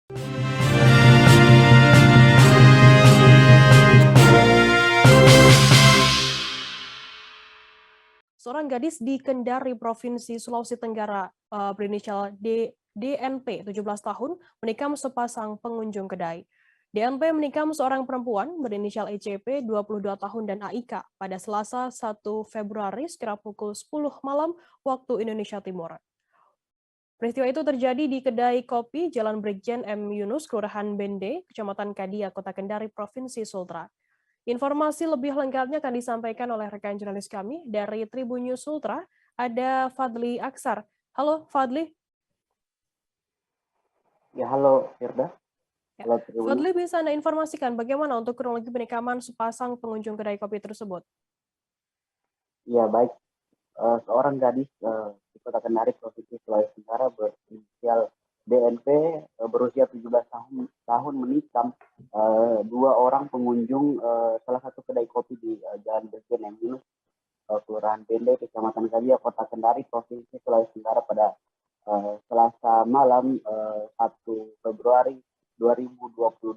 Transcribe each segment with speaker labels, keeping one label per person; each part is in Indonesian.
Speaker 1: Seorang gadis di Kendari, Provinsi Sulawesi Tenggara, berinisial DNP, 17 tahun, menikam sepasang pengunjung kedai. DNP menikam seorang perempuan berinisial ECP, 22 tahun, dan AIK pada Selasa 1 Februari sekira pukul 10 malam waktu Indonesia Timur. Peristiwa itu terjadi di kedai kopi Jalan Brigjen M. Yunus, Kelurahan Bende, Kecamatan Kadia, Kota Kendari, Provinsi Sultra. Informasi lebih lengkapnya akan disampaikan oleh rekan jurnalis kami dari Tribun News Sultra, ada Fadli Aksar. Halo Fadli.
Speaker 2: Ya, halo Firda.
Speaker 1: Ya.
Speaker 2: Halo Tribun.
Speaker 1: Fadli, bisa Anda informasikan bagaimana untuk kronologi penikaman sepasang pengunjung kedai kopi tersebut?
Speaker 2: Ya, baik. Seorang gadis di Kota Kendari, Provinsi Sulawesi Tenggara berinisial DNP berusia 17 tahun menikam dua orang pengunjung salah satu kedai kopi di Jalan Brigjen M. Yunus, Kelurahan Bende, Kecamatan Kadia, Kota Kendari, Provinsi Sulawesi Tenggara pada Selasa malam 1 Februari 2022.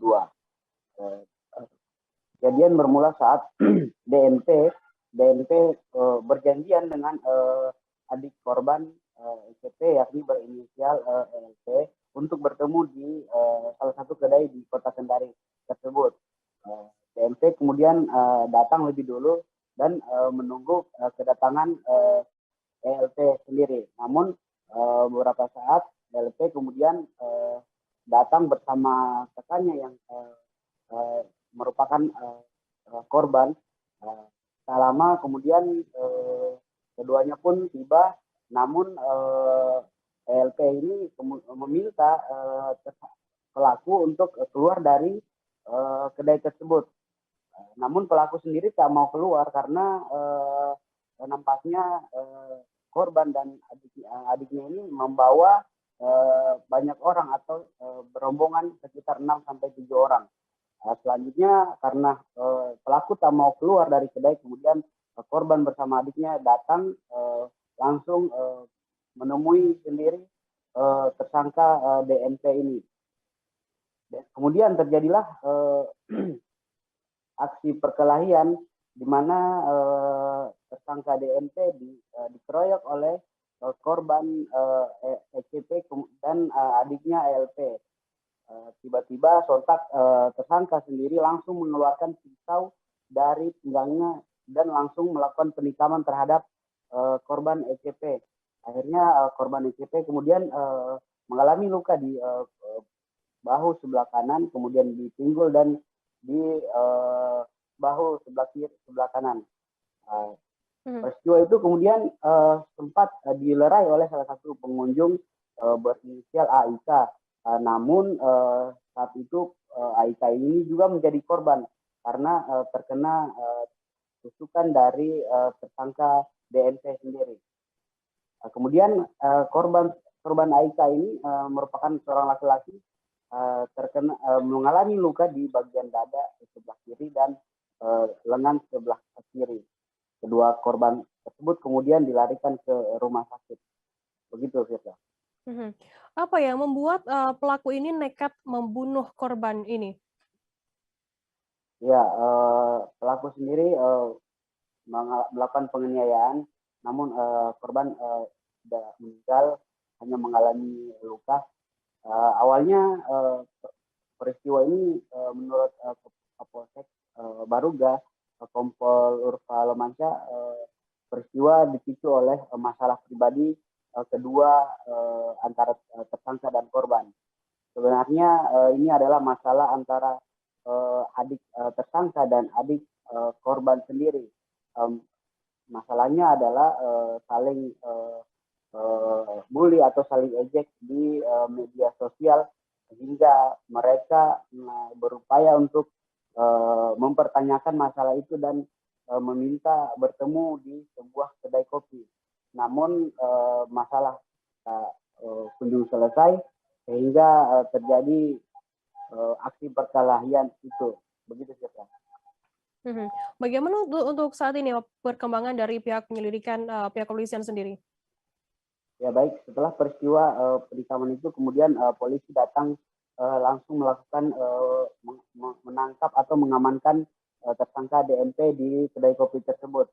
Speaker 2: Kejadian bermula saat DNP berjanjian dengan adik korban ECP, yakni berinisial LP, untuk bertemu di salah satu kedai di Kota Kendari tersebut. DNP kemudian datang lebih dulu dan menunggu kedatangan ELP sendiri. Namun beberapa saat ELP kemudian datang bersama rekannya yang merupakan korban. Tak lama kemudian keduanya pun tiba, namun ELP ini meminta pelaku untuk keluar dari kedai tersebut. Namun pelaku sendiri tak mau keluar karena nampaknya korban dan adiknya ini membawa banyak orang atau berombongan sekitar 6-7 orang. Selanjutnya karena pelaku tak mau keluar dari kedai, kemudian korban bersama adiknya datang langsung menemui sendiri tersangka DNP ini. Kemudian terjadilah aksi perkelahian di mana tersangka DNP dikeroyok oleh korban ECP dan adiknya ELP. Tiba-tiba sontak tersangka sendiri langsung mengeluarkan pisau dari pinggangnya dan langsung melakukan penikaman terhadap korban ECP. Akhirnya korban ECP kemudian mengalami luka di bahu sebelah kanan, kemudian di pinggul dan di bahu sebelah kanan. Peristiwa itu kemudian sempat dilerai oleh salah satu pengunjung berinisial AIK. Namun saat itu AIK ini juga menjadi korban karena terkena tusukan dari tersangka DNP sendiri. Kemudian korban AIK ini merupakan seorang laki-laki terkena mengalami luka di bagian dada sebelah kiri dan lengan sebelah kiri. Kedua korban tersebut kemudian dilarikan ke rumah sakit. Begitu, Firda.
Speaker 1: Apa yang membuat pelaku ini nekat membunuh korban ini?
Speaker 2: Ya, pelaku sendiri melakukan penganiayaan, namun korban tidak meninggal, hanya mengalami luka. Awalnya peristiwa ini menurut Kapolsek Baruga, Kompol Urfa Lomansyah, peristiwa dipicu oleh masalah pribadi kedua antara tersangka dan korban. Sebenarnya ini adalah masalah antara adik tersangka dan adik korban sendiri. Masalahnya adalah saling bully atau saling ejek di media sosial sehingga mereka berupaya untuk mempertanyakan masalah itu dan meminta bertemu di sebuah kedai kopi. Namun masalah kunjung selesai sehingga terjadi aksi perkelahian itu. Begitu sih, Pak.
Speaker 1: Bagaimana untuk saat ini perkembangan dari pihak penyelidikan pihak kepolisian sendiri?
Speaker 2: Ya baik, setelah peristiwa penikaman itu kemudian polisi datang langsung melakukan menangkap atau mengamankan tersangka DNP di kedai kopi tersebut.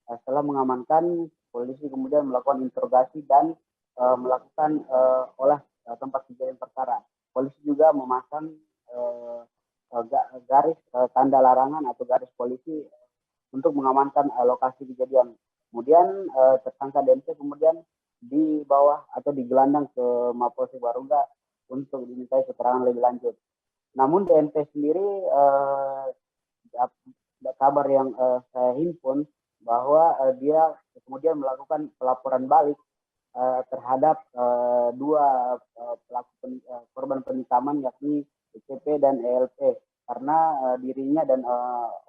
Speaker 2: Setelah mengamankan, polisi kemudian melakukan interogasi dan melakukan olah tempat kejadian perkara. Polisi juga memasang garis tanda larangan atau garis polisi untuk mengamankan lokasi kejadian. Kemudian tersangka DNP kemudian dibawa atau digelandang ke Mapolsek Barungga untuk dimintai keterangan lebih lanjut. Namun DNP sendiri kabar yang saya himpun bahwa dia kemudian melakukan pelaporan balik terhadap dua korban penikaman yakni ECP dan ELP karena dirinya dan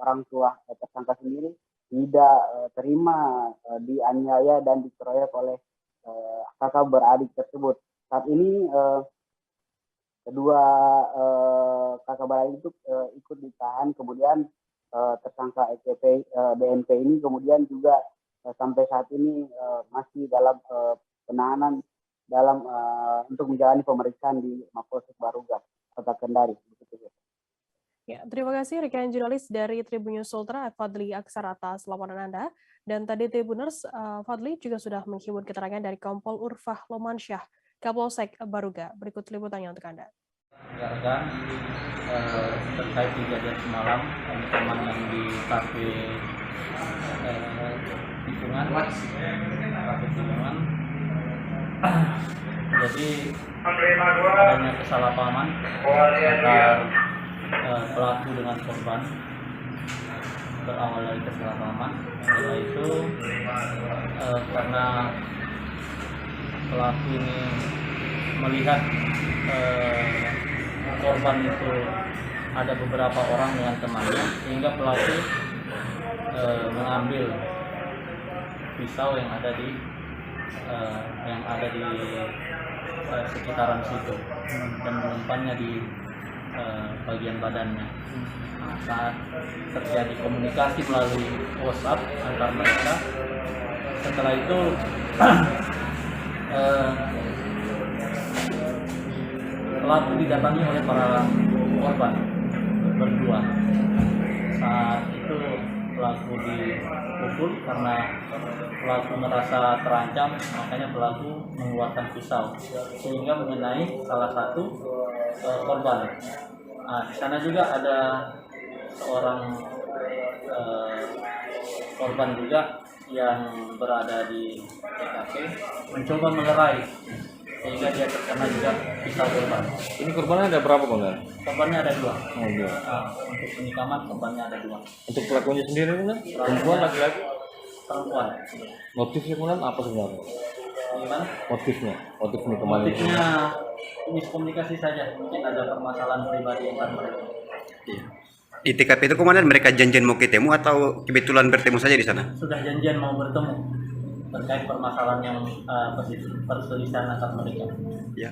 Speaker 2: orang tua tersangka sendiri tidak terima dianiaya dan dikeroyok oleh kakak beradik tersebut. Saat ini kedua kakak beradik itu ikut ditahan, kemudian tersangka ECP DNP ini kemudian juga sampai saat ini masih dalam penahanan dalam untuk menjalani pemeriksaan di Mapolsek Barungga, Kota Kendari.
Speaker 1: Ya, terima kasih rekan jurnalis dari Tribun News Ultra, Fadli Aksar atas laporan Anda. Dan tadi Tribuners, Fadli juga sudah menghimpun keterangan dari Kompol Urfah Lomansyah, Kapolsek Barungga. Berikut liputannya untuk Anda.
Speaker 3: Rekan terkait kejadian semalam teman yang di kafe Tikungan, jadi adanya kesalahpahaman antara pelaku dengan korban. Berawal dari kesalahpahaman, yaitu karena pelaku ini melihat korban itu ada beberapa orang dengan temannya, sehingga pelaku mengambil pisau yang ada di sekitaran situ dan menyimpannya di bagian badannya. Nah, saat terjadi komunikasi melalui WhatsApp antar mereka, setelah itu pelaku didatangi oleh para korban berdua. Saat itu pelaku dipukul karena pelaku merasa terancam, makanya pelaku mengeluarkan pisau sehingga mengenai salah satu korban. Nah, di sana juga ada seorang korban juga yang berada di TKP mencoba melerai sehingga dia terkena juga pisau korban.
Speaker 4: Ini korbannya ada berapa, Bang?
Speaker 3: Korbannya ada 2.
Speaker 4: Oh, 2.
Speaker 3: Nah, untuk penikaman korbannya ada 2.
Speaker 4: Untuk pelakunya sendiri, Bang? Perempuan, laki-laki?
Speaker 3: Perempuan.
Speaker 4: Motifnya kemudian apa sebenarnya?
Speaker 3: Gimana?
Speaker 4: Motif penikaman itu.
Speaker 3: Motifnya miskomunikasi saja, mungkin ada permasalahan pribadi antar mereka.
Speaker 5: Iya. Di TKP itu komandan mereka janjian mau ketemu atau kebetulan bertemu saja di sana?
Speaker 3: Sudah janjian mau bertemu terkait permasalahan yang perselisihan antar mereka.
Speaker 5: Ya.